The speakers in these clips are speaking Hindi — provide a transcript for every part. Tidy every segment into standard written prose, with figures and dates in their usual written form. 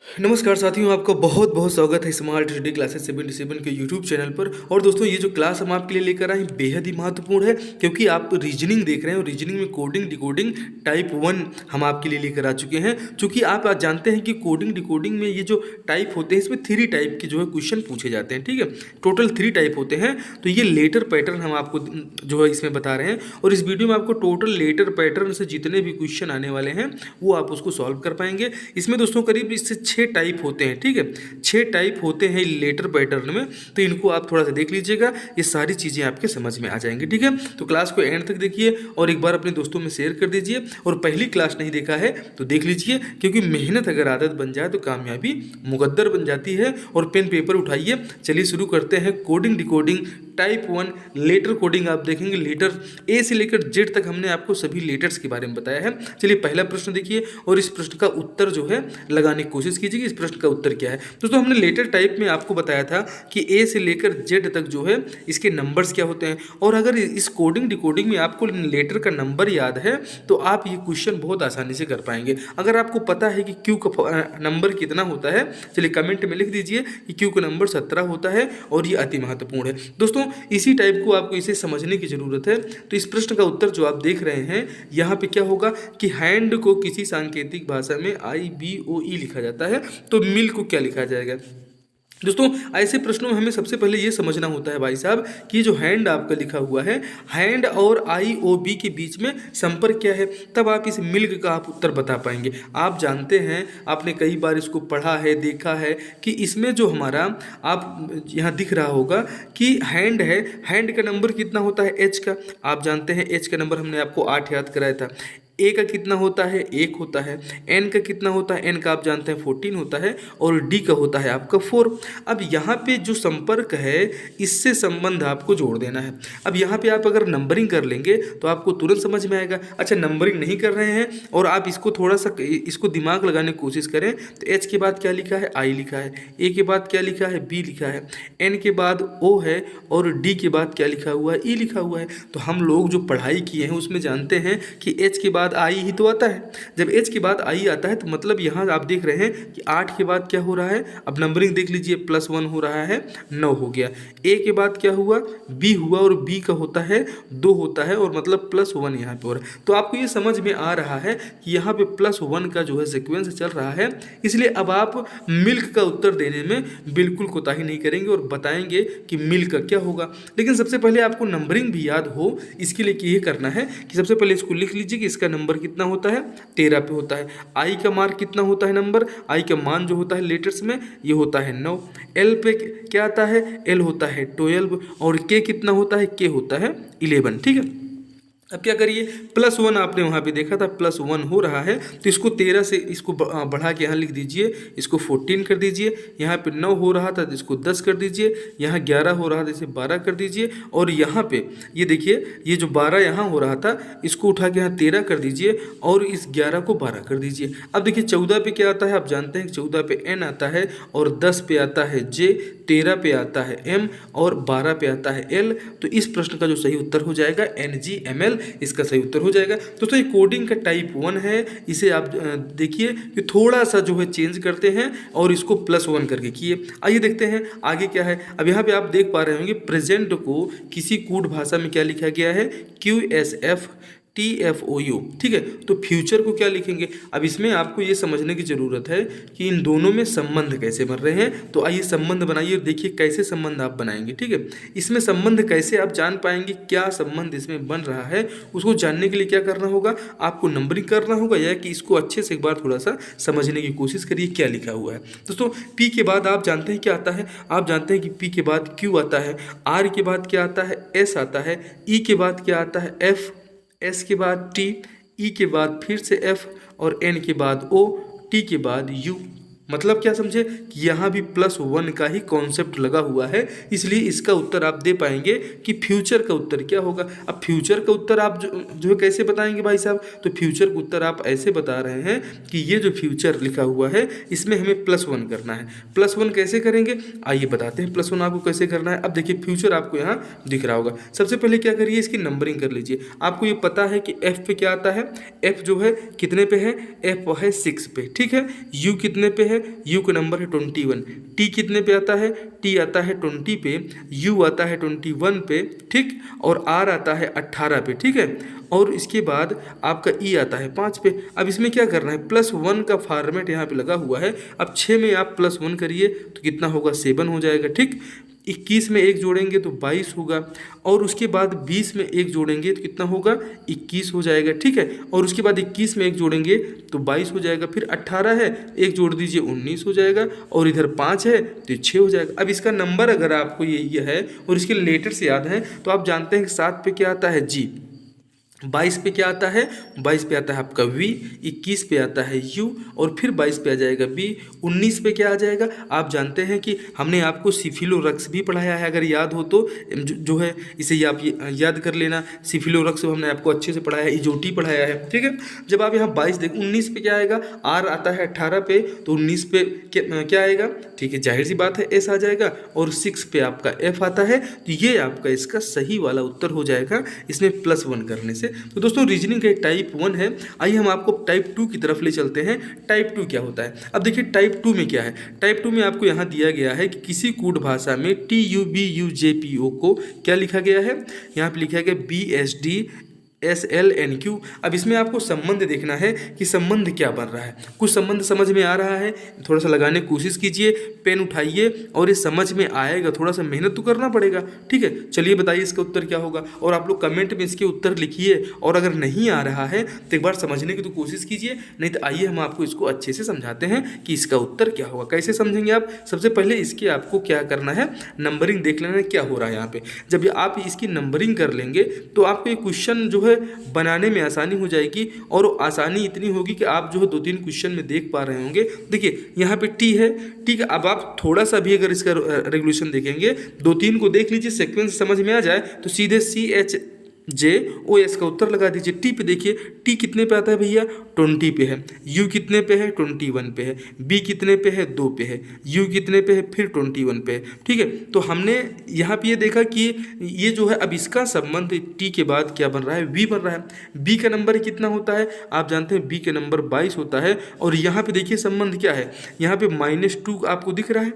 नमस्कार साथियों, आपका बहुत बहुत स्वागत है स्मार्ट स्टडी क्लासेस 77 के यूट्यूब चैनल पर। और दोस्तों, ये जो क्लास हम आपके लिए लेकर आए हैं बेहद ही महत्वपूर्ण है, क्योंकि आप रीजनिंग देख रहे हैं और रीजनिंग में कोडिंग डिकोडिंग टाइप 1 हम आपके लिए लेकर आ चुके हैं। चूँकि आप आज जानते हैं कि कोडिंग डिकोडिंग में ये जो टाइप होते हैं, इसमें 3 टाइप के जो है क्वेश्चन पूछे जाते हैं। ठीक है, टोटल 3 टाइप होते हैं। तो ये लेटर पैटर्न हम आपको जो है इसमें बता रहे हैं, और इस वीडियो में आपको टोटल लेटर पैटर्न से जितने भी क्वेश्चन आने वाले हैं वो आप उसको सॉल्व कर पाएंगे। इसमें दोस्तों करीब इससे 6 टाइप होते हैं। ठीक है, 6 टाइप होते हैं लेटर पैटर्न में, तो इनको आप थोड़ा सा देख लीजिएगा, ये सारी चीज़ें आपके समझ में आ जाएंगी। ठीक है, तो क्लास को एंड तक देखिए और एक बार अपने दोस्तों में शेयर कर दीजिए। और पहली क्लास नहीं देखा है तो देख लीजिए, क्योंकि मेहनत अगर आदत बन जाए तो कामयाबी मुकद्दर बन जाती है। और पेन पेपर उठाइए, चलिए शुरू करते हैं। Coding decoding type 1 letter coding आप देखेंगे। लेटर ए से लेकर जेड तक हमने आपको सभी लेटर्स के बारे में बताया है। चलिए पहला प्रश्न देखिए और इस प्रश्न का उत्तर जो है लगाने की कोशिश कीजिए कि इस प्रश्न का उत्तर क्या है। दोस्तों, हमने लेटर टाइप में आपको बताया था कि ए से लेकर जेड तक जो है इसके नंबर्स क्या होते हैं। और अगर इस कोडिंग डिकोडिंग में आपको लेटर का नंबर याद है तो आप ये क्वेश्चन बहुत आसानी से कर पाएंगे। अगर आपको पता है कि क्यू का नंबर कितना होता है, चलिए कमेंट में लिख दीजिए कि क्यू का नंबर 17 होता है, और ये अति महत्वपूर्ण है। दोस्तों, इसी टाइप को आपको इसे समझने की जरूरत है। तो इस प्रश्न का उत्तर जो आप देख रहे हैं यहाँ पे क्या होगा कि हैंड को किसी सांकेतिक भाषा में IBOE लिखा जाता है, तो मिल को क्या लिखा जाएगा। दोस्तों, ऐसे प्रश्नों में हमें सबसे पहले ये समझना होता है भाई साहब कि जो हैंड आपका लिखा हुआ है, हैंड और IOB के बीच में संपर्क क्या है, तब आप इस मिल्क का आप उत्तर बता पाएंगे। आप जानते हैं, आपने कई बार इसको पढ़ा है, देखा है कि इसमें जो हमारा आप यहाँ दिख रहा होगा कि हैंड है, हैंड का नंबर कितना होता है H का। आप जानते हैं H का नंबर हमने आपको 8 याद कराया था। ए का कितना होता है 1 होता है। एन का कितना होता है, एन का आप जानते हैं 14 होता है। और डी का होता है आपका 4। अब यहाँ पे जो संपर्क है इससे संबंध आपको जोड़ देना है। अब यहाँ पे आप अगर नंबरिंग कर लेंगे तो आपको तुरंत समझ में आएगा। अच्छा, नंबरिंग नहीं कर रहे हैं और आप इसको थोड़ा सा इसको दिमाग लगाने की कोशिश करें तो एच के बाद क्या लिखा है, आई लिखा है। ए के बाद क्या लिखा है, बी लिखा है। एन के बाद ओ है और डी के बाद क्या लिखा हुआ है, ई लिखा हुआ है। तो हम लोग जो पढ़ाई किए हैं उसमें जानते हैं कि एच के बाद आई ही तो आता है। जब एच के बाद आई आता है तो मतलब यहाँ आप देख रहे हैं कि 8 के बाद क्या हो रहा है, अब नंबरिंग देख लीजिए, +1 हो रहा है, 9 हो गया। ए के बाद क्या हुआ, बी हुआ, और बी का होता है 2 होता है, और मतलब +1 यहाँ पे हो रहा है। तो आपको ये समझ में आ रहा है कि यहाँ पे +1 का जो है सीक्वेंस चल रहा है। इसलिए अब आप मिल्क का उत्तर देने में बिल्कुल कोताही नहीं करेंगे और बताएंगे कि मिल्क का क्या होगा। लेकिन सबसे पहले आपको नंबरिंग भी याद हो, इसके लिए ये करना है कि सबसे पहले इसको लिख लीजिए कि इसका नंबर कितना होता है, 13 पे होता है। आई का मार्क कितना होता है, नंबर आई का मान जो होता है लेटर्स में ये होता है 9। एल पे क्या आता है, एल होता है 12, और के कितना होता है, के होता है 11। ठीक है, अब क्या करिए, +1 आपने वहाँ पे देखा था +1 हो रहा है, तो इसको 13 से इसको बढ़ा के यहाँ लिख दीजिए, इसको 14 कर दीजिए। यहाँ पे 9 हो रहा था तो इसको 10 कर दीजिए। यहाँ 11 हो रहा था इसे 12 कर दीजिए। और यहाँ पे ये देखिए, ये जो 12 यहाँ हो रहा था इसको उठा के यहाँ 13 कर दीजिए, और इस 11 को 12 कर दीजिए। अब देखिए 14 पे क्या आता है, आप जानते हैं 14 पे N आता है, और 10 पे आता है J, 13 पे आता है M, और 12 पे आता है L। तो इस प्रश्न का जो सही उत्तर हो जाएगा NGML, इसका सही उत्तर हो जाएगा। दोस्तों, ये कोडिंग का टाइप 1 है। इसे आप देखिए कि थोड़ा सा जो है चेंज करते हैं और इसको +1 करके किए। आइए देखते हैं आगे क्या है। अब यहाँ पे आप देख पा रहे होंगे प्रेजेंट को किसी कूट भाषा में क्या लिखा गया है, QSFTFOU। ठीक है, तो फ्यूचर को क्या लिखेंगे। अब इसमें आपको ये समझने की ज़रूरत है कि इन दोनों में संबंध कैसे बन रहे हैं। तो आइए संबंध बनाइए, देखिए कैसे संबंध आप बनाएंगे। ठीक है, इसमें संबंध कैसे आप जान पाएंगे, क्या संबंध इसमें बन रहा है, उसको जानने के लिए क्या करना होगा, आपको नंबरिंग करना होगा, या कि इसको अच्छे से एक बार थोड़ा सा समझने की कोशिश करिए क्या लिखा हुआ है। दोस्तों, पी के बाद आप जानते हैं क्या आता है, आप जानते हैं कि पी के बाद क्यू आता है, आर के बाद क्या आता है, एस आता है, ई के बाद क्या आता है, एफ, एस के बाद टी, ई के बाद फिर से एफ, और एन के बाद ओ, टी के बाद यू। मतलब क्या समझे कि यहाँ भी +1 का ही कॉन्सेप्ट लगा हुआ है, इसलिए इसका उत्तर आप दे पाएंगे कि फ्यूचर का उत्तर क्या होगा। अब फ्यूचर का उत्तर आप जो है कैसे बताएंगे भाई साहब, तो फ्यूचर का उत्तर आप ऐसे बता रहे हैं कि ये जो फ्यूचर लिखा हुआ है इसमें हमें +1 करना है। +1 कैसे करेंगे, आइए बताते हैं +1 आपको कैसे करना है। अब देखिए फ्यूचर आपको यहाँ दिख रहा होगा। सबसे पहले क्या करिए, इसकी नंबरिंग कर लीजिए। आपको ये पता है कि एफ पे क्या आता है, एफ जो है कितने पे है, एफ है 6 पे। ठीक है, यू कितने पे है, है, u का नंबर है 21, t कितने पे आता है, t आता है 20 पे, u आता है 21 पे, ठीक, और r आता है 18 पे, ठीक है, और इसके बाद आपका e आता है 5 पे। अब इसमें क्या करना है, +1 का फॉर्मेट यहाँ पे लगा हुआ है। अब 6 में आप +1 करिए तो कितना होगा, 7 हो जाएगा, ठीक। 21 में 1 जोड़ेंगे तो 22 होगा, और उसके बाद 20 में 1 जोड़ेंगे तो कितना होगा, 21 हो जाएगा, ठीक है, और उसके बाद 21 में 1 जोड़ेंगे तो 22 हो जाएगा, फिर 18 है, 1 जोड़ दीजिए 19 हो जाएगा, और इधर 5 है तो 6 हो जाएगा। अब इसका नंबर अगर आपको ये है और इसके लेटर्स याद हैं तो आप जानते हैं कि 7 पे क्या आता है, जी, 22 पे क्या आता है, 22 पे आता है आपका v, 21 पे आता है u, और फिर 22 पे आ जाएगा b, 19 पे क्या आ जाएगा, आप जानते हैं कि हमने आपको सिफिलोरक्स भी पढ़ाया है, अगर याद हो तो जो है इसे आप याद कर लेना। सिफिलोरक्स हमने आपको अच्छे से पढ़ाया है, इजोटी पढ़ाया है, ठीक है। जब आप यहाँ 22 देख, 19 पे क्या आएगा, r आता है 18 पे, तो 19 पे क्या आएगा, ठीक है, जाहिर सी बात है s आ जाएगा, और 6 पे आपका f आता है, तो ये आपका इसका सही वाला उत्तर हो जाएगा इसमें +1 करने से। तो दोस्तों रीजनिंग का टाइप 1 है। आइए हम आपको टाइप 2 की तरफ ले चलते हैं। टाइप 2 क्या होता है, अब देखिए टाइप 2 में क्या है। टाइप 2 में आपको यहाँ दिया गया है कि किसी कूट भाषा में TUBUJPO को क्या लिखा गया है, यहाँ पे लिखा गया BSDSLNQ। अब इसमें आपको संबंध देखना है कि संबंध क्या बन रहा है। कुछ संबंध समझ में आ रहा है, थोड़ा सा लगाने की कोशिश कीजिए, पेन उठाइए और ये समझ में आएगा, थोड़ा सा मेहनत तो करना पड़ेगा, ठीक है। चलिए बताइए इसका उत्तर क्या होगा, और आप लोग कमेंट में इसके उत्तर लिखिए, और अगर नहीं आ रहा है तो एक बार समझने की तो कोशिश कीजिए, नहीं तो आइए हम आपको इसको अच्छे से समझाते हैं कि इसका उत्तर क्या होगा। कैसे समझेंगे आप, सबसे पहले इसके आपको क्या करना है, नंबरिंग देख लेना है क्या हो रहा है यहाँ पे। जब आप इसकी नंबरिंग कर लेंगे तो आपको ये क्वेश्चन जो है बनाने में आसानी हो जाएगी, और आसानी इतनी होगी कि आप जो है 2-3 क्वेश्चन में देख पा रहे होंगे। देखिए यहाँ पे टी है, ठीक है। अब आप थोड़ा सा भी अगर इसका रेगुलेशन देखेंगे, 2-3 को देख लीजिए, सीक्वेंस समझ में आ जाए तो सीधे CHJOS का उत्तर लगा दीजिए। टी पे देखिए, टी कितने पे आता है भैया, 20 पे है, यू कितने पे है, 21 पे है, बी कितने पे है, 2 पे है, यू कितने पे है, फिर 21 पे है, ठीक है। तो हमने यहाँ पे ये देखा कि ये जो है, अब इसका संबंध टी के बाद क्या बन रहा है, वी बन रहा है। बी का नंबर कितना होता है, आप जानते हैं बी का नंबर 22 होता है, और यहाँ पे देखिए संबंध क्या है, यहाँ पे -2 आपको दिख रहा है।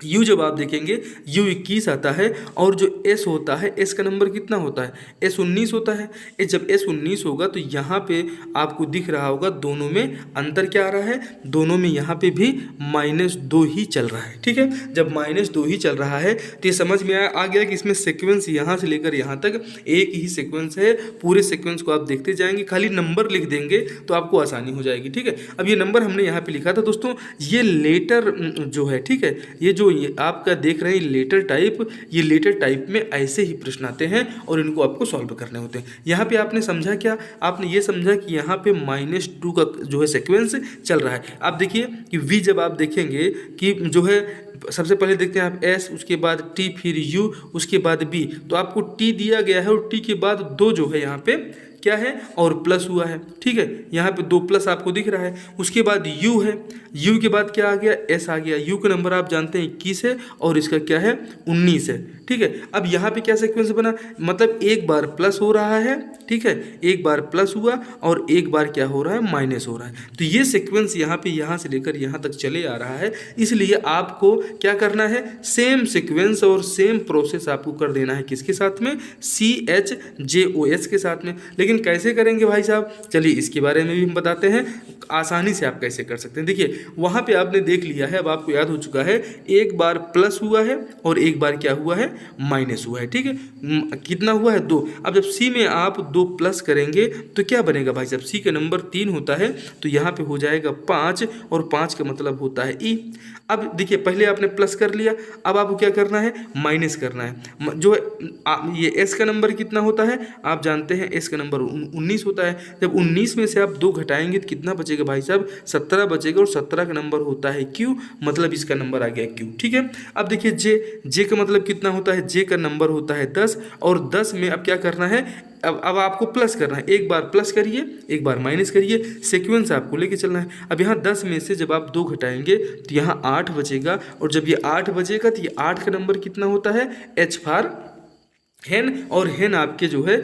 U जब आप देखेंगे U 21 आता है, और जो S होता है, S का नंबर कितना होता है, S 19 होता है। जब S 19 होगा तो यहाँ पे आपको दिख रहा होगा दोनों में अंतर क्या आ रहा है, दोनों में यहाँ पे भी -2 ही चल रहा है, ठीक है। जब -2 ही चल रहा है तो ये समझ में आ गया कि इसमें सीक्वेंस यहाँ से लेकर यहाँ तक एक ही सीक्वेंस है। पूरे सीक्वेंस को आप देखते जाएंगे, खाली नंबर लिख देंगे तो आपको आसानी हो जाएगी, ठीक है। अब ये नंबर हमने यहाँ पे लिखा था दोस्तों, ये लेटर जो है, ठीक है, ये जो ये आपका देख रहे हैं लेटर टाइप, ये लेटर टाइप में ऐसे ही प्रश्न आते हैं और इनको आपको सॉल्व करने होते हैं। यहाँ पे आपने समझा क्या, आपने ये समझा कि यहाँ पे -2 का जो है सीक्वेंस चल रहा है। आप देखिए कि V जब आप देखेंगे कि जो है, सबसे पहले देखते हैं आप S, उसके बाद T, फिर U, उसके बाद B। तो आपको T दिया गया है और T के बाद 2 जो है यहाँ पे क्या है, और प्लस हुआ है, ठीक है। यहाँ पे 2 प्लस आपको दिख रहा है। उसके बाद U है, U के बाद क्या आ गया, S आ गया। U का नंबर आप जानते हैं 21 है, और इसका क्या है, 19 है, ठीक है। अब यहाँ पे क्या सीक्वेंस बना, मतलब एक बार प्लस हो रहा है, ठीक है, एक बार प्लस हुआ और एक बार क्या हो रहा है, माइनस हो रहा है। तो ये सीक्वेंस यहाँ पे यहाँ से लेकर यहाँ तक चले आ रहा है। इसलिए आपको क्या करना है, सेम सीक्वेंस और सेम प्रोसेस आपको कर देना है, किसके साथ में, CHJOS के साथ में। लेकिन कैसे करेंगे भाई साहब, चलिए इसके बारे में भी हम बताते हैं, आसानी से आप कैसे कर सकते हैं। देखिए वहाँ पे आपने देख लिया है, अब आपको याद हो चुका है, एक बार प्लस हुआ है और एक बार क्या हुआ है, माइनस हुआ है, ठीक है। कितना हुआ है, 2। अब जब C में आप 2 प्लस करेंगे तो क्या बनेगा भाई साहब, C का नंबर 3 होता है, तो यहाँ पे हो जाएगा 5, और 5 का मतलब होता है E। अब देखिए पहले आपने प्लस कर लिया, अब आपको क्या करना है, माइनस करना है। जो ये S का नंबर कितना होता है, आप जानते हैं S का नंबर 19 होता है। जब 19 में से आप 2 घटाएंगे तो कितना बचेगा भाई साहब, 17 बचेगा, और 17 का नंबर होता है Q, मतलब इसका नंबर आ गया Q, ठीक है। अब देखिए J का मतलब कितना होता है, J का नंबर होता है 10, और 10 में अब क्या करना है, अब आपको प्लस करना है, एक बार प्लस करिए, एक बार माइनस करिए, सीक्वेंस आपको लेके चलना है। अब यहाँ 10 में से जब आप 2 घटाएंगे तो यहाँ 8 बचेगा, और जब ये 8 बचेगा तो ये 8 का नंबर कितना होता है, H फॉर हेन, और हेन आपके जो है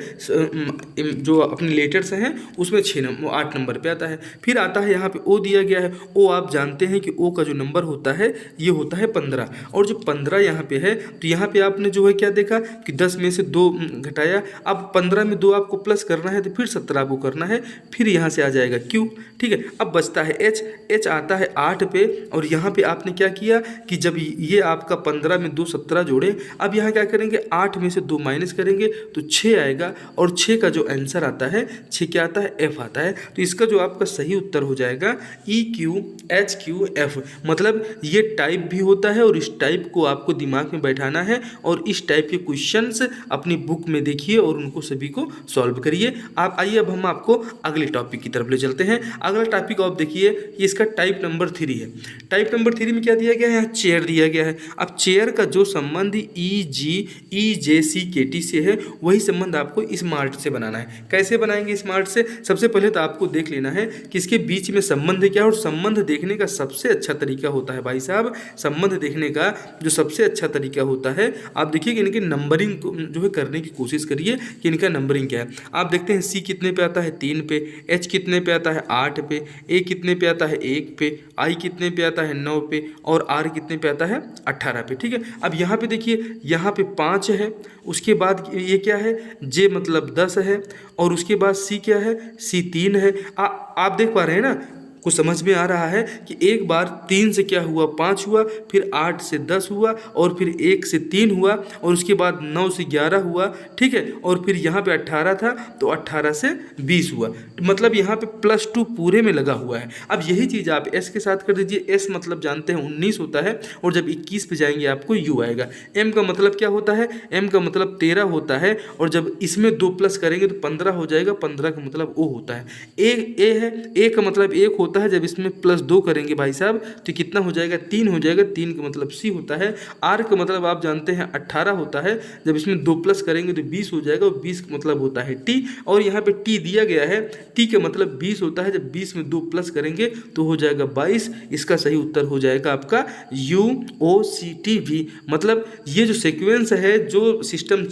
जो अपने लेटर्स हैं उसमें 8 नंबर पे आता है। फिर आता है यहाँ पे ओ दिया गया है। ओ आप जानते हैं कि ओ का जो नंबर होता है ये होता है 15, और जो 15 यहाँ पे है तो यहाँ पे आपने जो है क्या देखा कि 10 में से 2 घटाया, अब 15 में 2 आपको प्लस करना है तो फिर 17 आपको करना है, फिर यहाँ से आ जाएगा क्यू। ठीक है, अब बचता है एच। एच आता है 8 पे, और यहाँ पे आपने क्या किया कि जब ये आपका 15 में 2 17 जोड़े, अब यहाँ क्या करेंगे 8 में से 2 माइनस करेंगे तो 6 आएगा, और 6 का जो आंसर आता है 6 क्या आता है एफ आता है। तो इसका जो आपका सही उत्तर हो जाएगा E Q H Q F. मतलब ये टाइप भी होता है और इस टाइप को आपको दिमाग में बैठाना है, और इस टाइप के क्वेश्चंस अपनी बुक में देखिए और उनको सभी को सॉल्व करिए। आप आइए अब हम आपको अगले टॉपिक की तरफ ले चलते हैं। अगला टॉपिक आप देखिए कि इसका टाइप नंबर 3 है। टाइप नंबर 3 में क्या दिया गया है, यहाँ चेयर दिया गया है। अब चेयर का जो संबंध ई जे सी के टी से है वही संबंध आपको स्मार्ट से बनाना है। कैसे बनाएंगे स्मार्ट से, सबसे पहले तो आपको देख लेना है कि इसके बीच में संबंध क्या है, और संबंध देखने का सबसे अच्छा तरीका होता है भाई साहब, संबंध देखने का जो सबसे अच्छा तरीका होता है, आप देखिए कि इनकी नंबरिंग जो है करने की कोशिश करिए कि इनका नंबरिंग क्या है। आप देखते हैं सी कितने पे आता है 3 पे, एच कितने पे आता है 8 पे, ए कितने पे आता है 1 पे, आई कितने पे आता है 9 पे, और आर कितने पे आता है 18 पे। ठीक है, अब यहाँ पे देखिए यहाँ पे 5 है, उसके बाद ये क्या है जे मतलब 10 है, और उसके बाद सी क्या है सी 3 है। आप देख पा रहे हैं ना, कुछ समझ में आ रहा है कि एक बार 3 से क्या हुआ 5 हुआ, फिर 8 से 10 हुआ, और फिर 1 से 3 हुआ, और उसके बाद 9 से 11 हुआ। ठीक है, और फिर यहाँ पे 18 था तो 18 से 20 हुआ, मतलब यहाँ पे +2 पूरे में लगा हुआ है। अब यही चीज़ आप एस के साथ कर दीजिए। एस मतलब जानते हैं 19 होता है, और जब 21 पे जाएंगे आपको यू आएगा। एम का मतलब क्या होता है, एम का मतलब 13 होता है, और जब इसमें 2 प्लस करेंगे तो 15 हो जाएगा। 15 का मतलब ओ होता है। ए है, ए का मतलब 1 होता है, जब इसमें +2 करेंगे भाई साहब तो कितना हो जाएगा 3 हो जाएगा। 3 का मतलब सी होता है। आर का मतलब आप जानते हैं 18 होता है, जब इसमें 2 प्लस करेंगे तो 20 हो जाएगा, और 20 का मतलब होता है टी, और यहाँ पे टी दिया गया है। टी का मतलब 20 होता है, जब 20 में 2 प्लस करेंगे तो हो जाएगा 22। इसका सही उत्तर हो जाएगा आपका U O C T V. मतलब ये जो सीक्वेंस है, जो सिस्टम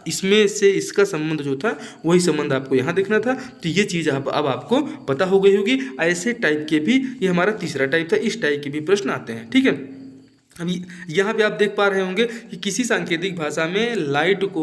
इसमें से इसका संबंध जो था वही संबंध आपको यहाँ देखना था। तो ये चीज़ अब आपको पता हो गई होगी। ऐसे टाइप के भी, ये हमारा तीसरा टाइप था, इस टाइप के भी प्रश्न आते हैं। ठीक है, अभी यहाँ पे आप देख पा रहे होंगे कि किसी सांकेतिक भाषा में लाइट को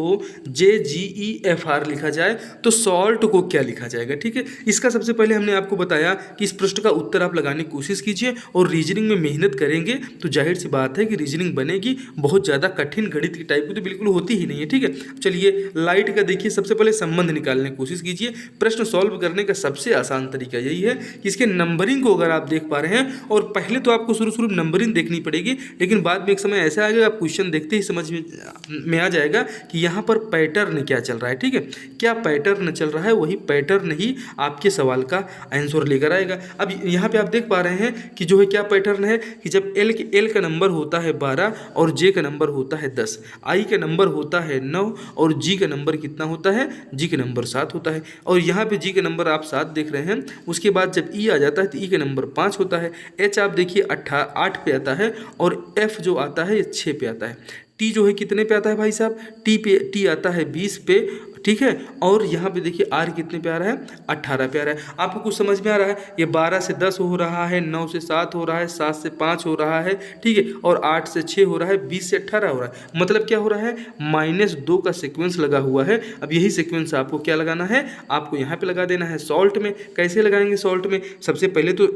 JGEFR लिखा जाए तो सॉल्ट को क्या लिखा जाएगा। ठीक है, इसका सबसे पहले हमने आपको बताया कि इस प्रश्न का उत्तर आप लगाने की कोशिश कीजिए, और रीजनिंग में मेहनत करेंगे तो जाहिर सी बात है कि रीजनिंग बनेगी। बहुत ज़्यादा कठिन गणित की टाइप की तो बिल्कुल होती ही नहीं है। ठीक है, चलिए लाइट का देखिए, सबसे पहले संबंध निकालने की कोशिश कीजिए। प्रश्न सॉल्व करने का सबसे आसान तरीका यही है कि इसके नंबरिंग को अगर आप देख पा रहे हैं, और पहले तो आपको शुरू में नंबरिंग देखनी पड़ेगी, लेकिन बाद में एक समय ऐसा आएगा आप क्वेश्चन देखते ही समझ में आ जाएगा कि यहाँ पर पैटर्न क्या चल रहा है। ठीक है, क्या पैटर्न चल रहा है, वही पैटर्न ही आपके सवाल का आंसर लेकर आएगा। अब यहाँ पे आप देख पा रहे हैं कि जो है क्या पैटर्न है कि जब एल का नंबर होता है 12, और जे का नंबर होता है 10, आई का नंबर होता है 9, और जी का नंबर कितना होता है, जी का नंबर 7 होता है। और यहाँ पे जी का नंबर आप 7 देख रहे हैं। उसके बाद जब ई आ जाता है तो ई का नंबर 5 होता है। एच आप देखिए 8 पे आता है, और एफ जो आता है ये 6 पे आता है। टी जो है कितने पे आता है भाई साहब, टी आता है 20 पे। ठीक है, और यहाँ पे देखिए आर कितने पे आ रहा है, 18 पे आ रहा है। आपको कुछ समझ में आ रहा है, ये 12 से 10 हो रहा है, 9 से 7 हो रहा है, 7 से 5 हो रहा है। ठीक है, और 8 से 6 हो रहा है, 20 से 18 हो रहा है। मतलब क्या हो रहा है, -2 का सीक्वेंस लगा हुआ है। अब यही सीक्वेंस आपको क्या लगाना है, आपको यहाँ पे लगा देना है सॉल्ट में। कैसे लगाएंगे सॉल्ट में, सबसे पहले तो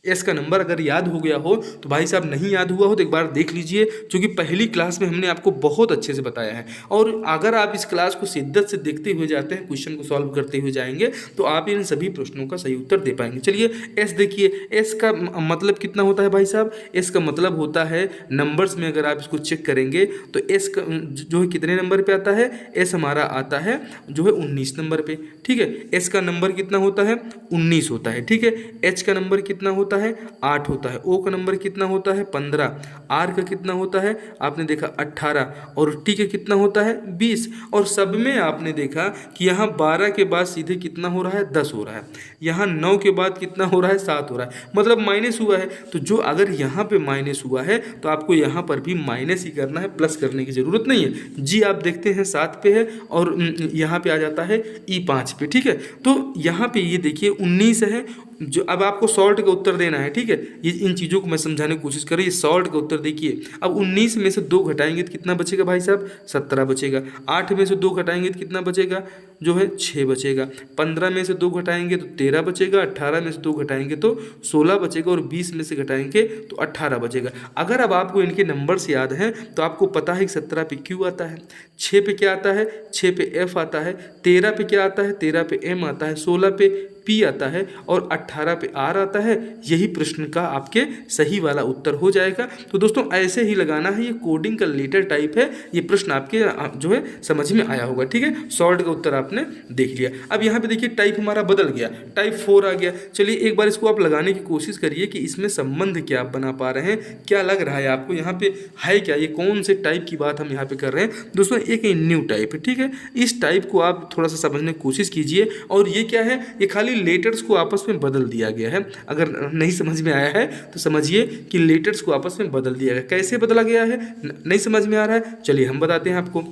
एस का नंबर अगर याद हो गया हो तो भाई साहब, नहीं याद हुआ हो तो एक बार देख लीजिए, क्योंकि पहली क्लास में हमने आपको बहुत अच्छे से बताया है। और अगर आप इस क्लास को शिद्दत से देखते हुए जाते हैं, क्वेश्चन को सॉल्व करते हुए जाएंगे, तो आप इन सभी प्रश्नों का सही उत्तर दे पाएंगे। चलिए एस देखिए, एस का मतलब कितना होता है भाई साहब, एस का मतलब होता है नंबर्स में अगर आप इसको चेक करेंगे तो एस का जो है कितने नंबर पर आता है, एस हमारा आता है जो है 19 नंबर पर। ठीक है, एस का नंबर कितना होता है, 19 होता है। ठीक है, एच का नंबर कितना होता होता है 8 होता है, O का नंबर कितना होता है 15, R का कितना होता है आपने देखा 18 और T का कितना होता है 20। और सब में आपने देखा कि यहाँ 12 के बाद सीधे कितना हो रहा है 10 हो रहा है, यहाँ 9 के बाद कितना हो रहा है 7 हो रहा है, मतलब माइनस हुआ है। तो जो अगर यहाँ पे माइनस हुआ है तो आपको यहाँ पर भी माइनस ही करना है, प्लस करने की ज़रूरत नहीं है। जी आप देखते हैं 7 पे है और यहाँ पे आ जाता है ई 5 पे, ठीक है। तो यहाँ पे ये देखिए 19 है, जो अब आपको सॉल्ट का उत्तर देना है, ठीक है। ये इन चीज़ों को मैं समझाने की कोशिश कर रही है। सॉल्ट का उत्तर देखिए, अब 19 में से 2 घटाएंगे तो कितना बचेगा भाई साहब 17 बचेगा। 8 में से 2 घटाएंगे तो कितना बचेगा जो है 6 बचेगा। 15 में से 2 घटाएंगे तो 13 बचेगा। 18 में से 2 घटाएंगे तो 16 बचेगा और 20 में से घटाएंगे तो 18 बचेगा। अगर अब आपको इनके नंबर्स याद हैं तो आपको पता है कि 17 पे क्यू आता है, 6 पे क्या आता है 6 पे एफ आता है, 13 पे क्या आता है 13 पे एम आता है, 16 पे पी आता है और 18 पे आर आता है। यही प्रश्न का आपके सही वाला उत्तर हो जाएगा। तो दोस्तों ऐसे ही लगाना है, ये कोडिंग का लेटर टाइप है। ये प्रश्न आपके जो है समझ में आया होगा, ठीक है। सॉल्ट का उत्तर आपने देख लिया। अब यहाँ पे देखिए टाइप हमारा बदल गया, टाइप 4 आ गया। चलिए एक बार इसको आप लगाने की कोशिश करिए कि इसमें संबंध क्या आप बना पा रहे हैं, क्या लग रहा है आपको यहाँ पे है क्या, ये कौन से टाइप की बात हम यहाँ पे कर रहे हैं। दोस्तों एक न्यू टाइप है, ठीक है। इस टाइप को आप थोड़ा सा समझने की कोशिश कीजिए। और ये क्या है, ये खाली लेटर्स को आपस में बदल दिया गया है। अगर नहीं समझ में आया है तो समझिए कि लेटर्स को आपस में बदल दिया गया। कैसे बदला गया है नहीं समझ में आ रहा है, चलिए हम बताते हैं आपको।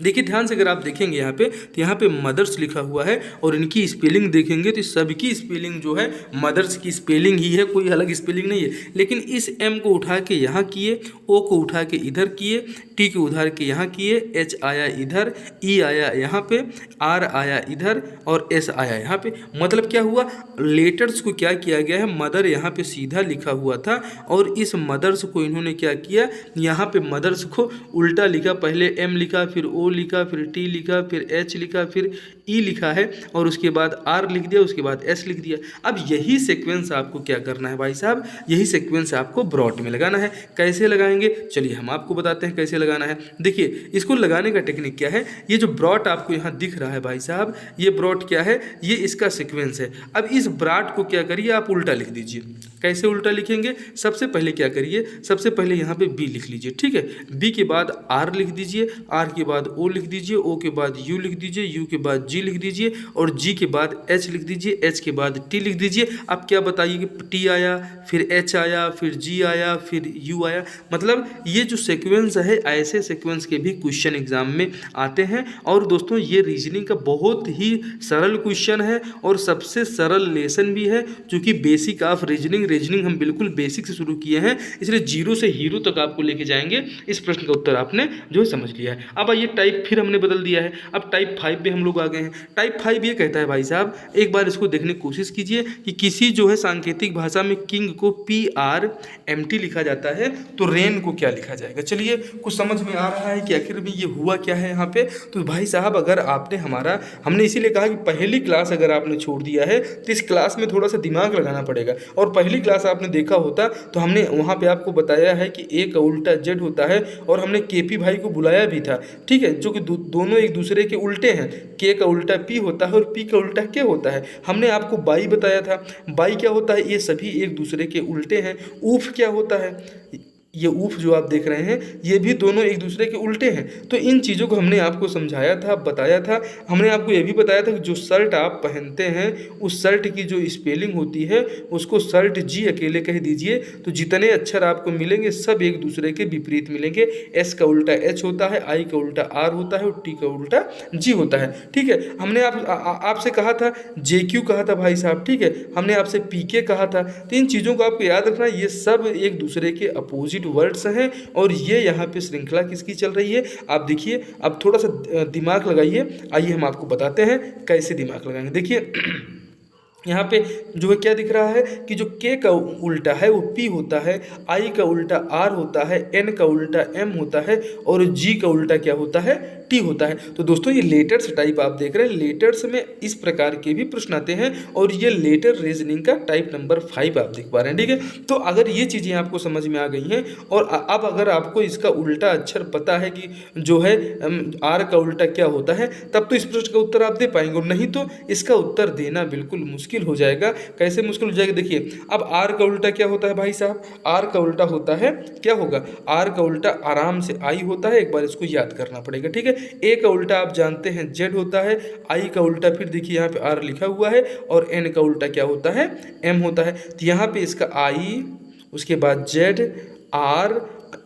देखिए ध्यान से अगर आप देखेंगे यहाँ पे तो यहाँ पे मदर्स लिखा हुआ है और इनकी स्पेलिंग देखेंगे तो सबकी स्पेलिंग जो है मदर्स की स्पेलिंग ही है, कोई अलग स्पेलिंग नहीं है। लेकिन इस एम को उठा के यहाँ किए, ओ को उठा के इधर किए, टी को उधार के यहाँ किए, एच आया इधर, ई आया यहाँ पे, आर आया इधर और एस आया यहाँ पे। मतलब क्या हुआ, लेटर्स को क्या किया गया है, मदर यहाँ पे सीधा लिखा हुआ था और इस मदर्स को इन्होंने क्या किया, यहाँ पे मदर्स को उल्टा लिखा। पहले एम लिखा, फिर ओ लिखा, फिर टी लिखा, फिर एच लिखा, फिर ई लिखा है और उसके बाद आर लिख दिया, उसके बाद एस लिख दिया। अब यही सीक्वेंस आपको क्या करना है भाई साहब, यही सीक्वेंस आपको ब्रॉड में लगाना है। कैसे लगाएंगे चलिए हम आपको बताते हैं कैसे लगाना है। देखिए इसको लगाने का टेक्निक क्या है, ये जो ब्रॉड आपको यहाँ दिख रहा है भाई साहब, ये ब्रॉड क्या है, ये इसका सीक्वेंस है। अब इस ब्रॉड को क्या करिए, आप उल्टा लिख दीजिए। कैसे उल्टा लिखेंगे, सबसे पहले क्या करिए, सबसे पहले यहाँ पे बी लिख लीजिए, ठीक है। बी के बाद आर लिख दीजिए, आर के बाद ओ लिख दीजिए, ओ के बाद यू लिख दीजिए, यू के बाद जी लिख दीजिए और जी के बाद एच लिख दीजिए, एच के बाद टी लिख दीजिए। अब क्या बताइए कि टी आया, फिर एच आया, फिर जी आया, फिर यू आया। मतलब ये जो सीक्वेंस है, ऐसे सीक्वेंस के भी क्वेश्चन एग्जाम में आते हैं। और दोस्तों ये रीजनिंग का बहुत ही सरल क्वेश्चन है और सबसे सरल लेसन भी है, जो कि बेसिक ऑफ रीजनिंग हम बिल्कुल बेसिक से शुरू किए हैं, इसलिए जीरो से हीरो तक आपको लेके जाएंगे। इस प्रश्न का उत्तर आपने जो समझ लिया है। अब ये टाइप फिर हमने बदल दिया है, अब टाइप 5 पे हम लोग आ गए हैं। टाइप 5 ये कहता है भाई साहब, एक बार इसको देखने की कोशिश कीजिए कि किसी जो है सांकेतिक भाषा में किंग को PRMT लिखा जाता है तो रेन को क्या लिखा जाएगा। चलिए कुछ समझ में आ रहा है कि आखिर में ये हुआ क्या है यहाँ पे। तो भाई साहब अगर आपने हमने इसीलिए कहा कि पहली क्लास अगर आपने छोड़ दिया है तो इस क्लास में थोड़ा सा दिमाग लगाना पड़ेगा। और पहली क्लास आपने देखा होता तो हमने वहाँ पे आपको बताया है कि ए का उल्टा जेड होता है और हमने KP भाई को बुलाया भी था, ठीक है, जो कि दोनों एक दूसरे के उल्टे हैं। के का उल्टा पी होता है और पी का उल्टा के होता है। हमने आपको बाई बताया था, बाई क्या होता है, ये सभी एक दूसरे के उल्टे हैं। ऊफ क्या होता है, ये ऊफ जो आप देख रहे हैं ये भी दोनों एक दूसरे के उल्टे हैं। तो इन चीज़ों को हमने आपको समझाया था, बताया था। हमने आपको ये भी बताया था कि जो शर्ट आप पहनते हैं उस शर्ट की जो स्पेलिंग होती है उसको शर्ट जी अकेले कह दीजिए, तो जितने अक्षर आपको मिलेंगे सब एक दूसरे के विपरीत मिलेंगे। एस का उल्टा एच होता है, आई का उल्टा आर होता है और टी का उल्टा जी होता है, ठीक है। हमने आपसे कहा था JQ कहा था भाई साहब, ठीक है। हमने आपसे PK कहा था। तो इन चीज़ों को आपको याद रखना, ये सब एक दूसरे के अपोजिट वर्ड्स हैं और ये यहाँ पे श्रृंखला किसकी चल रही है आप देखिए। अब थोड़ा सा दिमाग लगाइए, आइए हम आपको बताते हैं कैसे दिमाग लगाएंगे। देखिए यहाँ पे जो है क्या दिख रहा है कि जो K का उल्टा है वो P होता है, I का उल्टा R होता है, N का उल्टा M होता है और G का उल्टा क्या होता है टी होता है। तो दोस्तों ये लेटर्स टाइप आप देख रहे हैं, लेटर्स में इस प्रकार के भी प्रश्न आते हैं और ये लेटर रीजनिंग का टाइप नंबर 5 आप देख पा रहे हैं, ठीक है। तो अगर ये चीज़ें आपको समझ में आ गई हैं और अब अगर आपको इसका उल्टा अक्षर पता है कि जो है आर का उल्टा क्या होता है, तब तो इस प्रश्न का उत्तर आप दे पाएंगे, और नहीं तो इसका उत्तर देना बिल्कुल मुश्किल हो जाएगा। कैसे मुश्किल हो जाएगा, देखिए अब आर का उल्टा क्या होता है भाई साहब, आर का उल्टा होता है, क्या होगा, आर का उल्टा आराम से आई होता है, एक बार इसको याद करना पड़ेगा, ठीक है। ए का उल्टा आप जानते हैं जेड होता है, आई का उल्टा फिर देखिए यहाँ पे आर लिखा हुआ है, और एन का उल्टा क्या होता है, एम होता है। तो यहाँ पे इसका आई, उसके बाद जेड, आर,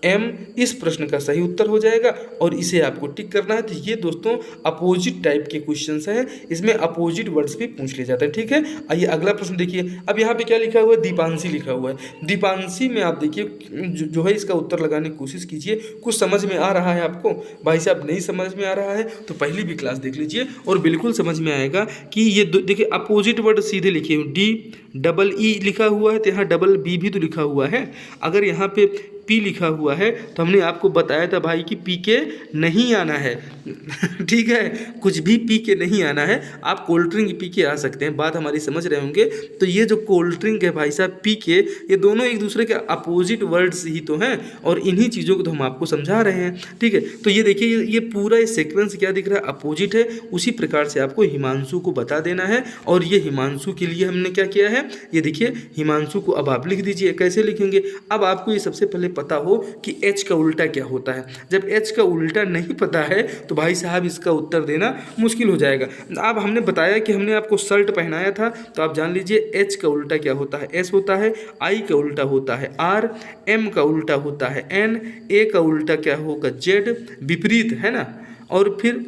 एम इस प्रश्न का सही उत्तर हो जाएगा, और इसे आपको टिक करना है। तो ये दोस्तों अपोजिट टाइप के क्वेश्चंस हैं, इसमें अपोजिट वर्ड्स भी पूछ लिए जाते हैं, ठीक है। आइए अगला प्रश्न देखिए। अब यहाँ पे क्या लिखा हुआ है, दीपांशी लिखा हुआ है। दीपांशी में आप देखिए जो है इसका उत्तर लगाने की कोशिश कीजिए। कुछ समझ में आ रहा है आपको, भाई साहब नहीं समझ में आ रहा है तो पहली भी क्लास देख लीजिए और बिल्कुल समझ में आएगा कि ये देखिए अपोजिट वर्ड सीधे लिखे हुए, डी डबल ई लिखा हुआ है, तो यहाँ डबल बी भी तो लिखा हुआ है। अगर यहाँ पे पी लिखा हुआ है तो हमने आपको बताया था भाई कि पी के नहीं आना है ठीक है, कुछ भी पी के नहीं आना है। आप कोल्ड ड्रिंक पी के आ सकते हैं, बात हमारी समझ रहे होंगे। तो ये जो कोल्ड ड्रिंक है भाई साहब पी के, ये दोनों एक दूसरे के अपोजिट वर्ड्स ही तो हैं, और इन्हीं चीज़ों को तो हम आपको समझा रहे हैं, ठीक है। तो ये देखिए ये पूरा ये सीक्वेंस क्या दिख रहा है, अपोजिट है। उसी प्रकार से आपको हिमांशु को बता देना है, और ये हिमांशु के लिए हमने क्या किया है, ये देखिए हिमांशु को अब आप लिख दीजिए। कैसे लिखेंगे, अब आपको ये सबसे पहले पता हो कि एच का उल्टा क्या होता है। जब एच का उल्टा नहीं पता है तो भाई साहब इसका उत्तर देना मुश्किल हो जाएगा। अब हमने बताया कि हमने आपको शर्ट पहनाया था, तो आप जान लीजिए एच का उल्टा क्या होता है, एस होता है, आई का उल्टा होता है आर, एम का उल्टा होता है एन, ए का उल्टा क्या होगा जेड, विपरीत है ना, और फिर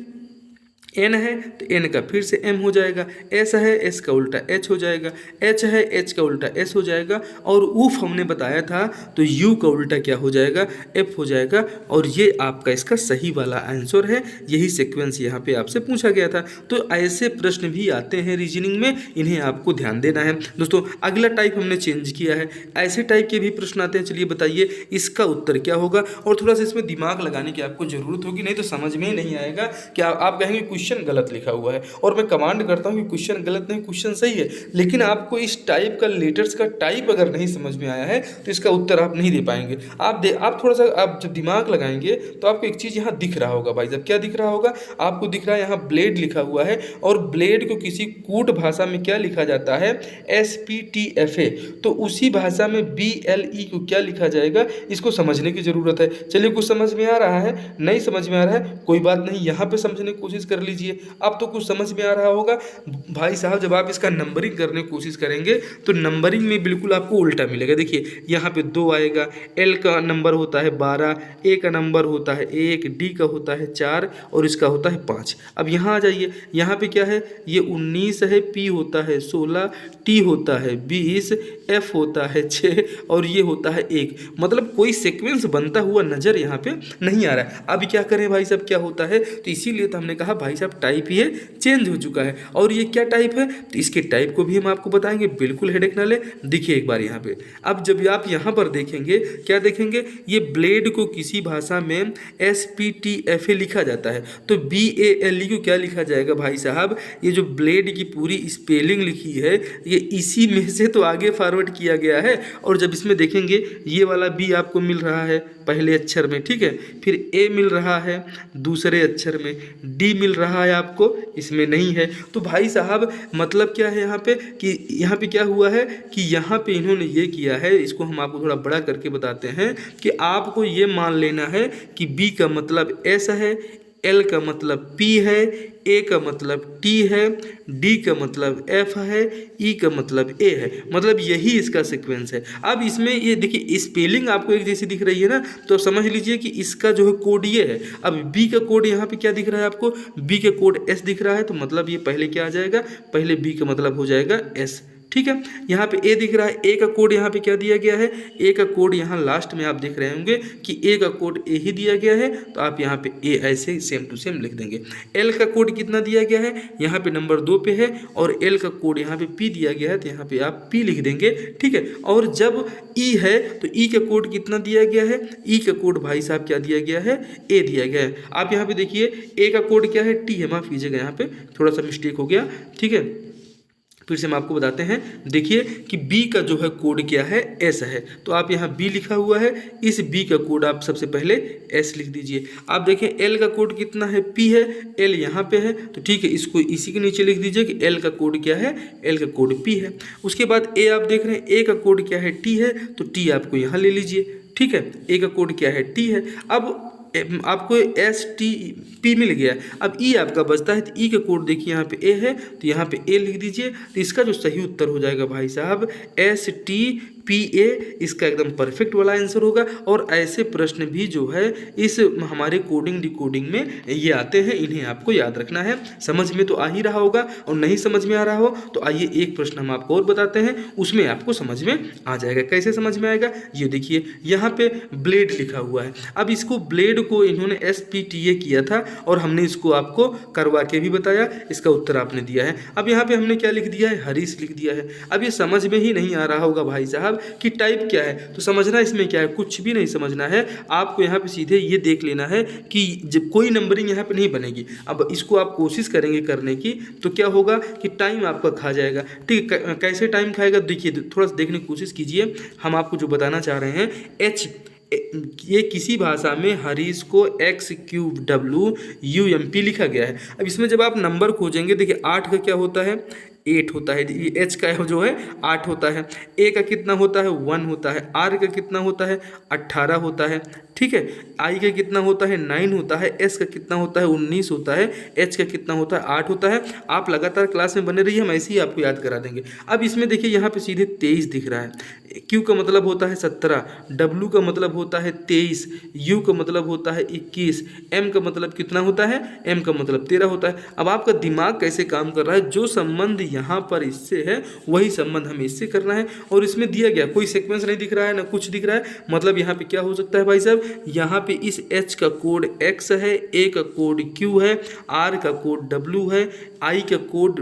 एन है तो एन का फिर से एम हो जाएगा, एस है एस का उल्टा एच हो जाएगा, एच है एच का उल्टा एस हो जाएगा, और उफ हमने बताया था तो यू का उल्टा क्या हो जाएगा, एफ हो जाएगा। और ये आपका इसका सही वाला आंसर है, यही सीक्वेंस यहाँ पे आपसे पूछा गया था। तो ऐसे प्रश्न भी आते हैं रीजनिंग में, इन्हें आपको ध्यान देना है दोस्तों। अगला टाइप हमने चेंज किया है, ऐसे टाइप के भी प्रश्न आते हैं। चलिए बताइए इसका उत्तर क्या होगा, और थोड़ा सा इसमें दिमाग लगाने की आपको ज़रूरत होगी, नहीं तो समझ में ही नहीं आएगा। क्या आप कहेंगे क्वेश्चन गलत लिखा हुआ है, और मैं कमांड करता हूँ कि क्वेश्चन गलत नहीं, क्वेश्चन सही है, लेकिन आपको इस टाइप का लेटर्स का टाइप अगर नहीं समझ में आया है तो इसका उत्तर आप नहीं दे पाएंगे। आप थोड़ा सा आप जब दिमाग लगाएंगे तो आपको एक चीज़ यहाँ दिख रहा होगा भाई साहब, क्या दिख रहा होगा आपको, दिख रहा है यहाँ ब्लेड लिखा हुआ है, और ब्लेड को किसी कूट भाषा में क्या लिखा जाता है, SPTFA। तो उसी भाषा में BLE को क्या लिखा जाएगा, इसको समझने की ज़रूरत है। चलिए कुछ समझ में आ रहा है, नहीं समझ में आ रहा है कोई बात नहीं, यहाँ पे समझने की कोशिश कर लीजिए। अब तो कुछ समझ में आ रहा होगा भाई साहब। जब आप इसका नंबरिंग करने की कोशिश करेंगे तो नंबरिंग में बिल्कुल आपको उल्टा मिलेगा। देखिए यहाँ पे 2 आएगा, एल का नंबर होता है 12, ए का नंबर होता है 1, डी का होता है 4, और इसका होता है 5। अब यहाँ आ जाइए, यहाँ पे क्या है, ये 19 है, पी होता है 16, टी होता है 20, एफ होता है 6, और ये होता है 1। मतलब कोई सीक्वेंस बनता हुआ नज़र यहाँ पे नहीं आ रहा है। अब क्या करें भाई साहब, क्या होता है, तो इसीलिए तो हमने कहा भाई साहब टाइप ये चेंज हो चुका है। और ये क्या टाइप है, तो इसके टाइप को भी हम आपको बताएंगे, बिल्कुल हेडेक ना ले। देखिए एक बार यहाँ पे, अब जब आप यहाँ पर देखेंगे क्या देखेंगे, ये ब्लेड को किसी भाषा में SPTFA लिखा जाता है, तो BALE को क्या लिखा जाएगा भाई साहब, ये जो ब्लेड की पूरी स्पेलिंग लिखी है ये इसी में से तो आगे फॉरवर्ड किया गया है। और जब इसमें देखेंगे ये वाला बी आपको मिल रहा है पहले अक्षर में, ठीक है, फिर ए मिल रहा है दूसरे अक्षर में, डी मिल रहा है आपको इसमें नहीं है। तो भाई साहब मतलब क्या है यहाँ पे, कि यहाँ पे क्या हुआ है कि यहाँ पे इन्होंने ये किया है, इसको हम आपको थोड़ा बड़ा करके बताते हैं कि आपको ये मान लेना है कि बी का मतलब एस है, एल का मतलब पी है, ए का मतलब टी है, डी का मतलब एफ है, ई का मतलब ए है। मतलब यही इसका सीक्वेंस है। अब इसमें ये देखिए स्पेलिंग आपको एक जैसी दिख रही है ना, तो समझ लीजिए कि इसका जो है कोड ये है। अब बी का कोड यहाँ पे क्या दिख रहा है आपको, बी का कोड एस दिख रहा है, तो मतलब ये पहले क्या आ जाएगा, पहले बी का मतलब हो जाएगा एस, ठीक है। यहाँ पे ए दिख रहा है, ए का कोड यहाँ पे क्या दिया गया है, ए का कोड यहाँ लास्ट में आप देख रहे होंगे कि ए का कोड ए ही दिया गया है, तो आप यहाँ पे ए ऐसे सेम टू सेम लिख देंगे। एल का कोड कितना दिया गया है, यहाँ पे नंबर 2 पे है, और एल का कोड यहाँ पे पी दिया गया है, तो यहाँ पे आप पी लिख देंगे, ठीक है। और जब ई है तो ई का कोड कितना दिया गया है, ई का कोड भाई साहब क्या दिया गया है, ए दिया गया है। आप यहाँ पे देखिए ए का कोड क्या है, टी है, माफ कीजिएगा यहाँ पे थोड़ा सा मिस्टेक हो गया, ठीक है। फिर से हम आपको बताते हैं, देखिए कि B का जो है कोड क्या है, S है, तो आप यहाँ B लिखा हुआ है, इस B का कोड आप सबसे पहले S लिख दीजिए। आप देखें L का कोड कितना है, P है, L यहाँ पे है, तो ठीक है, इसको इसी के नीचे लिख दीजिए कि L का कोड क्या है, L का कोड P है। उसके बाद A आप देख रहे हैं, A का कोड क्या है, T है, तो T आपको यहाँ ले लीजिए, ठीक है। A का कोड क्या है, T है। अब आपको एस टी पी मिल गया, अब ई आपका बचता है, तो ई का कोड देखिए यहाँ पे ए है, तो यहाँ पे ए लिख दीजिए। तो इसका जो सही उत्तर हो जाएगा भाई साहब एस टी पी ए, इसका एकदम परफेक्ट वाला आंसर होगा। और ऐसे प्रश्न भी जो है इस हमारे कोडिंग डिकोडिंग में ये आते हैं, इन्हें आपको याद रखना है। समझ में तो आ ही रहा होगा, और नहीं समझ में आ रहा हो तो आइए एक प्रश्न हम आपको और बताते हैं, उसमें आपको समझ में आ जाएगा। कैसे समझ में आएगा, ये देखिए यहाँ पे ब्लेड लिखा हुआ है। अब इसको ब्लेड को इन्होंने SPTA किया था, और हमने इसको आपको करवा के भी बताया, इसका उत्तर आपने दिया है। अब यहाँ पे हमने क्या लिख दिया है, हरीश लिख दिया है। अब ये समझ में ही नहीं आ रहा होगा भाई साहब कि टाइप क्या है, तो समझना इसमें क्या है, कुछ भी नहीं समझना है आपको। यहाँ पे सीधे ये देख लेना है कि जब कोई नंबरिंग यहाँ पे नहीं बनेगी। अब इसको आप कोशिश करेंगे करने की, तो क्या होगा कि टाइम आपका खा जाएगा, ठीक है। कैसे टाइम खाएगा, देखिए थोड़ा सा देखने की कोशिश कीजिए। हम आपको जो बताना चाह रहे हैं, एच ये किसी भाषा में हरीश को XQWUMP लिखा गया है। अब इसमें जब आप नंबर खोजेंगे, देखिए 8 का क्या होता है, 8 होता है, ये एच का जो है 8 होता है, ए का कितना होता है 1 होता है, आर का कितना होता है 18 होता है, ठीक है। आई का कितना होता है 9 होता है, एस का कितना होता है 19 होता है, एच का कितना होता है 8 होता है। आप लगातार क्लास में बने रहिए, हम ऐसे ही आपको याद करा देंगे। अब इसमें देखिए यहाँ पे सीधे 23 दिख रहा है। क्यू का मतलब होता है 17, डब्ल्यू का मतलब होता है 23, यू का मतलब होता है 21, एम का मतलब कितना होता है, एम का मतलब 13 होता है। अब आपका दिमाग कैसे काम कर रहा है, जो संबंध यहाँ पर इससे है वही संबंध हमें इससे करना है। और इसमें दिया गया कोई सीक्वेंस नहीं दिख रहा है, ना कुछ दिख रहा है, मतलब यहाँ पे क्या हो सकता है भाई साहब, यहाँ पे इस H का कोड X है, A का कोड Q है, R का कोड W है, I का कोड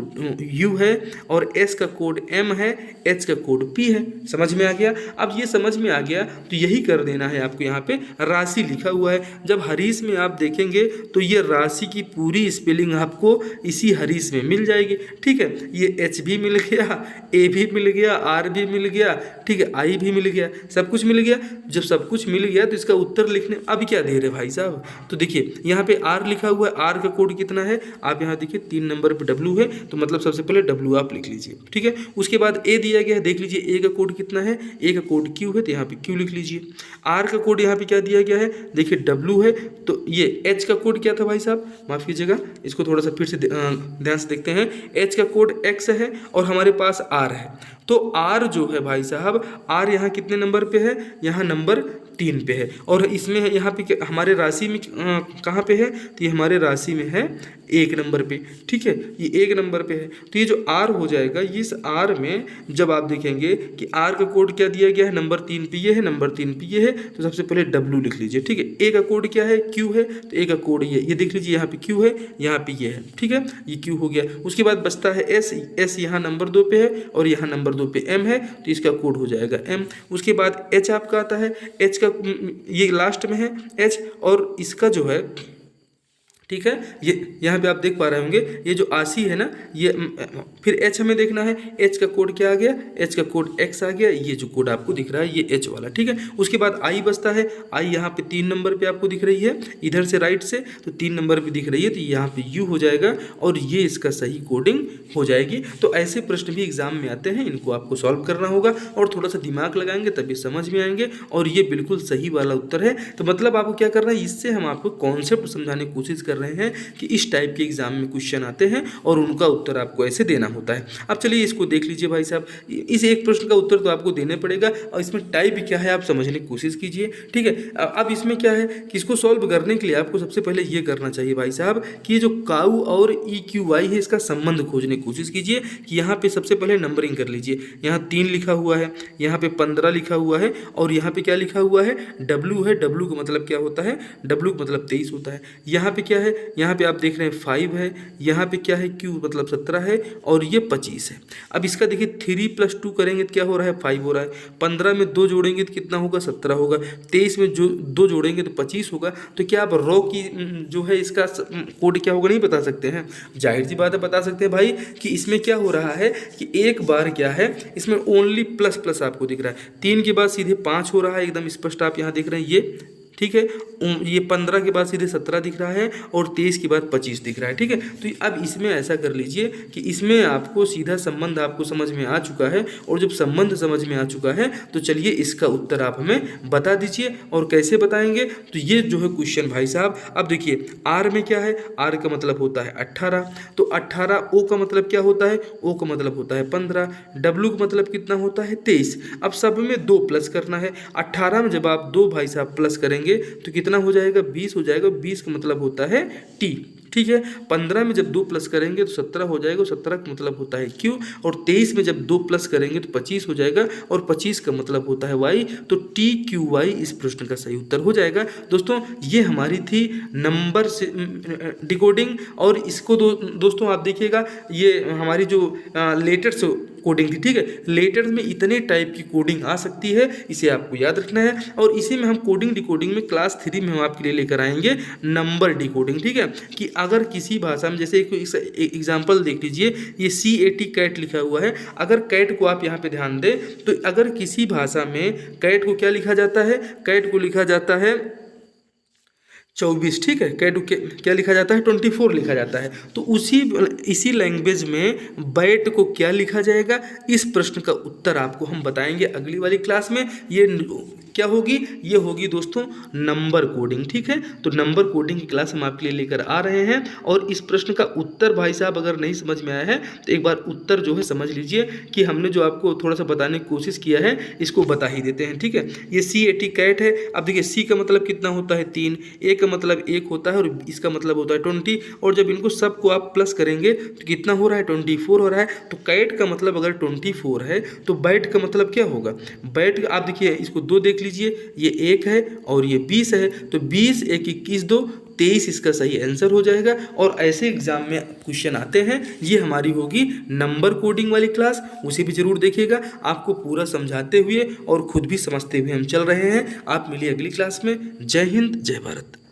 U है, और S का कोड M है, H का कोड P है। समझ में आ गया। अब ये समझ में आ गया तो यही कर देना है आपको। यहाँ पे राशि लिखा हुआ है, जब हरीश में आप देखेंगे तो ये राशि की पूरी स्पेलिंग आपको इसी हरीश में मिल जाएगी, ठीक है। ये H भी मिल गया, A भी मिल गया, R भी मिल गया, ठीक है, I भी मिल गया, सब कुछ मिल गया। जब सब कुछ मिल गया तो इसका उत्तर लिखने अब क्या दे रहे भाई साहब, तो देखिए यहाँ पे R लिखा हुआ है, R का कोड कितना है, आप यहाँ देखिए 3 नंबर पे W है, तो मतलब सबसे पहले W आप लिख लीजिए, ठीक है। उसके बाद A दिया गया है, देख लीजिए A का कोड कितना है, A का कोड Q है, तो यहाँ पे Q लिख लीजिए। R का कोड यहाँ पे क्या दिया गया है, देखिए W है, तो ये H का कोड क्या था भाई साहब, माफ़ कीजिएगा, इसको थोड़ा सा फिर से ध्यान से देखते हैं। H का कोड X है, और हमारे पास R है, तो R जो है भाई साहब, R यहाँ कितने नंबर पे है, यहाँ नंबर 3 पे है। और इसमें यहाँ पे हमारे राशि में कहाँ पे है, तो ये हमारे राशि में है 1 नंबर पे, ठीक है, ये 1 नंबर पे है। तो ये जो R हो जाएगा, इस R में जब आप देखेंगे कि R का कोड क्या दिया गया है, नंबर 3 पे ये है, नंबर 3 पे ये है, तो सबसे पहले W लिख लीजिए, ठीक है। A का कोड क्या है, Q है, तो A का कोड ये देख लीजिए, यहाँ पे Q है, यहाँ पे ये है, ठीक है, ये Q हो गया। उसके बाद बचता है S यहाँ नंबर 2 पे है, और यहाँ नंबर 2 पे M है, तो इसका कोड हो जाएगा M। उसके बाद H आपका आता है, H का ये लास्ट में है H, और इसका जो है, ठीक है, ये यहाँ पे आप देख पा रहे होंगे, ये जो आशी है ना, ये फिर H हमें देखना है, H का कोड क्या आ गया, H का कोड X आ गया, ये जो कोड आपको दिख रहा है ये H वाला, ठीक है। उसके बाद I बचता है, I यहाँ पे 3 नंबर पे आपको दिख रही है, इधर से राइट से, तो 3 नंबर पे दिख रही है, तो यहाँ पे U हो जाएगा, और ये इसका सही कोडिंग हो जाएगी। तो ऐसे प्रश्न भी एग्जाम में आते हैं, इनको आपको सॉल्व करना होगा, और थोड़ा सा दिमाग लगाएंगे तभी समझ में आएंगे, और ये बिल्कुल सही वाला उत्तर है। तो मतलब आपको क्या करना है, इससे हम आपको कॉन्सेप्ट समझाने की कोशिश कर रहे हैं कि इस टाइप के एग्जाम में क्वेश्चन आते हैं और उनका उत्तर आपको ऐसे देना होता है। अब चलिए इसको देख लीजिए भाई साहब, इस एक प्रश्न का उत्तर तो आपको देना पड़ेगा और इसमें टाइप क्या है आप समझने की कोशिश कीजिए, ठीक है। अब इसमें क्या है कि इसको सॉल्व करने के लिए आपको सबसे पहले ये करना चाहिए भाई साहब कि ये जो काऊ और EQY है इसका संबंध खोजने की कोशिश कीजिए कि यहाँ पे सबसे पहले नंबरिंग कर लीजिए। यहाँ 3 लिखा हुआ है, यहाँ पे 15 लिखा हुआ है और यहाँ पे क्या लिखा हुआ है W है। W का मतलब क्या होता है, W का मतलब 23 होता है। यहाँ पे क्या है, यहाँ पे आप देख रहे हैं 5 है, यहाँ पे क्या है Q मतलब 17 है और ये 25 है। अब इसका देखिए 3 + 2 करेंगे तो क्या हो रहा है 5 हो रहा है। 15 में 2 जोड़ेंगे तो कितना होगा 17 होगा। 23 में जो 2 जोड़ेंगे तो 25 होगा। तो क्या आप रॉ की जो है इसका कोड क्या होगा नहीं बता सकते हैं? जाहिर सी बात है बता सकते हैं भाई कि इसमें क्या हो रहा है कि एक बार क्या है इसमें ओनली प्लस प्लस आपको दिख रहा है। 3 के बाद सीधे 5 हो रहा है, एकदम स्पष्ट आप यहाँ देख रहे हैं ये, ठीक है। ये 15 के बाद सीधे 17 दिख रहा है और 23 के बाद 25 दिख रहा है, ठीक है। तो अब इसमें ऐसा कर लीजिए कि इसमें आपको सीधा संबंध आपको समझ में आ चुका है और जब संबंध समझ में आ चुका है तो चलिए इसका उत्तर आप हमें बता दीजिए। और कैसे बताएंगे, तो ये जो है क्वेश्चन भाई साहब, अब देखिए आर में क्या है, आर का मतलब होता है 18, तो 18, ओ का मतलब क्या होता है, ओ का मतलब होता है 15, डब्ल्यू का मतलब कितना होता है 23। अब सब में 2 प्लस करना है। 18 में जब आप 2 भाई साहब प्लस करेंगे तो कितना हो जाएगा 20 हो जाएगा। 20 का मतलब होता है टी, ठीक है। 15 में जब 2 प्लस करेंगे तो 17 हो जाएगा, 17 का मतलब होता है क्यू। और 23 में जब 2 प्लस करेंगे तो 25 हो जाएगा और 25 का मतलब होता है वाई। तो TQY इस प्रश्न का सही उत्तर हो जाएगा। दोस्तों ये हमारी थी नंबर से डिकोडिंग। और इसको दोस्तों आप देखिएगा ये हमारी जो लेटर्स कोडिंग थी, ठीक है। लेटर्स में इतने टाइप की कोडिंग आ सकती है, इसे आपको याद रखना है। और इसी में हम कोडिंग डिकोडिंग में क्लास 3 में हम आपके लिए लेकर आएंगे नंबर डिकोडिंग, ठीक है। कि अगर किसी भाषा में जैसे एक एग्जाम्पल देख लीजिए, ये CAT कैट लिखा हुआ है। अगर कैट को आप यहाँ पे ध्यान दें तो अगर किसी भाषा में कैट को क्या लिखा जाता है, कैट को लिखा जाता है 24, ठीक है। कैट क्या लिखा जाता है 24 लिखा जाता है। तो इसी लैंग्वेज में बैट को क्या लिखा जाएगा, इस प्रश्न का उत्तर आपको हम बताएंगे अगली वाली क्लास में। ये क्या होगी, ये होगी दोस्तों नंबर कोडिंग, ठीक है। तो नंबर कोडिंग की क्लास हम आपके लिए लेकर आ रहे हैं। और इस प्रश्न का उत्तर भाई साहब अगर नहीं समझ में आया है तो एक बार उत्तर जो है समझ लीजिए कि हमने जो आपको थोड़ा सा बताने की कोशिश किया है इसको बता ही देते हैं, ठीक है। ये CAT कैट है। अब देखिए C का मतलब कितना होता है 3, A का मतलब 1 होता है और इसका मतलब होता है 20। और जब इनको सबको आप प्लस करेंगे तो कितना हो रहा है 24 हो रहा है। तो कैट का मतलब अगर 24 है तो बैट का मतलब क्या होगा, बैट आप देखिए इसको 2 देख लीजिए, ये 1 है और ये 20 है। तो 20 1 21 2 23 इसका सही आंसर हो जाएगा। और ऐसे एग्जाम में क्वेश्चन आते हैं। ये हमारी होगी नंबर कोडिंग वाली क्लास, उसे भी जरूर देखिएगा। आपको पूरा समझाते हुए और खुद भी समझते हुए हम चल रहे हैं। आप मिलिए अगली क्लास में। जय हिंद, जय भारत।